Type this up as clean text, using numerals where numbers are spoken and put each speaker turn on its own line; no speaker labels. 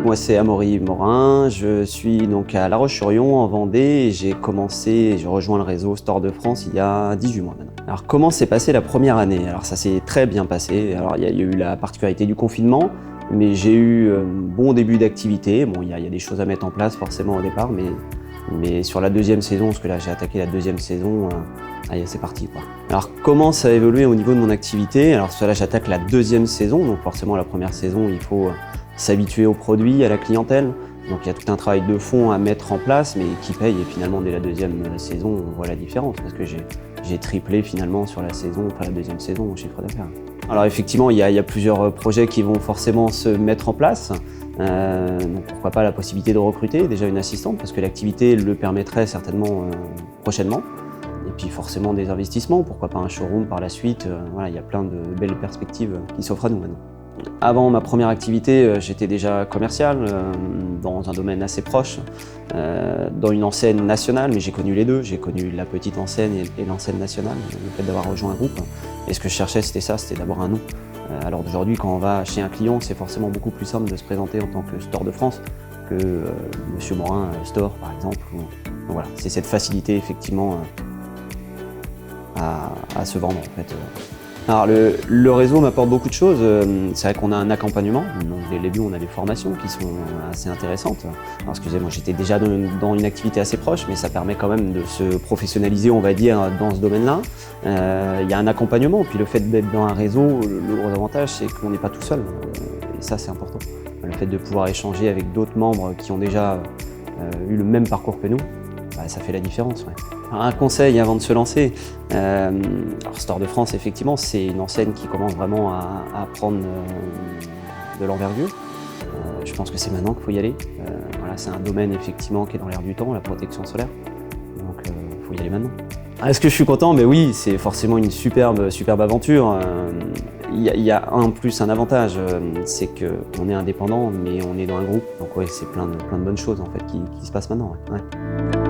Moi c'est Amaury Morin, je suis donc à La Roche-sur-Yon en Vendée et j'ai rejoint le réseau Store de France il y a 18 mois maintenant. Alors comment s'est passée la première année? Alors ça s'est très bien passé. Alors il y a eu la particularité du confinement, mais j'ai eu un bon début d'activité. Bon, il y a des choses à mettre en place forcément au départ, mais sur la deuxième saison, parce que là j'ai attaqué la deuxième saison, c'est parti quoi. Alors comment ça a évolué au niveau de mon activité? Alors là j'attaque la deuxième saison, donc forcément la première saison il faut s'habituer aux produits, à la clientèle. Donc il y a tout un travail de fond à mettre en place, mais qui paye. Et finalement dès la deuxième saison, on voit la différence, parce que j'ai triplé finalement sur la deuxième saison au chiffre d'affaires. Alors effectivement, il y a plusieurs projets qui vont forcément se mettre en place. Donc pourquoi pas la possibilité de recruter déjà une assistante, parce que l'activité le permettrait certainement prochainement. Et puis forcément des investissements, pourquoi pas un showroom par la suite. Voilà, il y a plein de belles perspectives qui s'offrent à nous maintenant. Avant ma première activité, j'étais déjà commercial dans un domaine assez proche, dans une enseigne nationale, mais j'ai connu les deux. J'ai connu la petite enseigne et l'enseigne nationale, le fait d'avoir rejoint un groupe. Et ce que je cherchais, c'était d'avoir un nom. Alors d'aujourd'hui, quand on va chez un client, c'est forcément beaucoup plus simple de se présenter en tant que Store de France que Monsieur Morin Store, par exemple. Donc voilà, c'est cette facilité effectivement à se vendre en fait. Alors le réseau m'apporte beaucoup de choses. C'est vrai qu'on a un accompagnement. Donc dès le début, on a des formations qui sont assez intéressantes. Alors excusez-moi, j'étais déjà dans une activité assez proche, mais ça permet quand même de se professionnaliser, on va dire, dans ce domaine-là. Il y a un accompagnement, puis le fait d'être dans un réseau, le gros avantage, c'est qu'on n'est pas tout seul. Et ça, c'est important. Le fait de pouvoir échanger avec d'autres membres qui ont déjà eu le même parcours que nous, ça fait la différence. Ouais. Alors, un conseil avant de se lancer, alors Store de France, effectivement, c'est une enseigne qui commence vraiment à prendre de l'envergure. Je pense que c'est maintenant qu'il faut y aller. Voilà, c'est un domaine effectivement qui est dans l'air du temps, la protection solaire. Donc il faut y aller maintenant. Est-ce que je suis content? Mais oui, c'est forcément une superbe aventure. Il y a un avantage, c'est qu'on est indépendant, mais on est dans un groupe. Donc ouais, c'est plein de bonnes choses en fait qui se passent maintenant. Ouais. Ouais.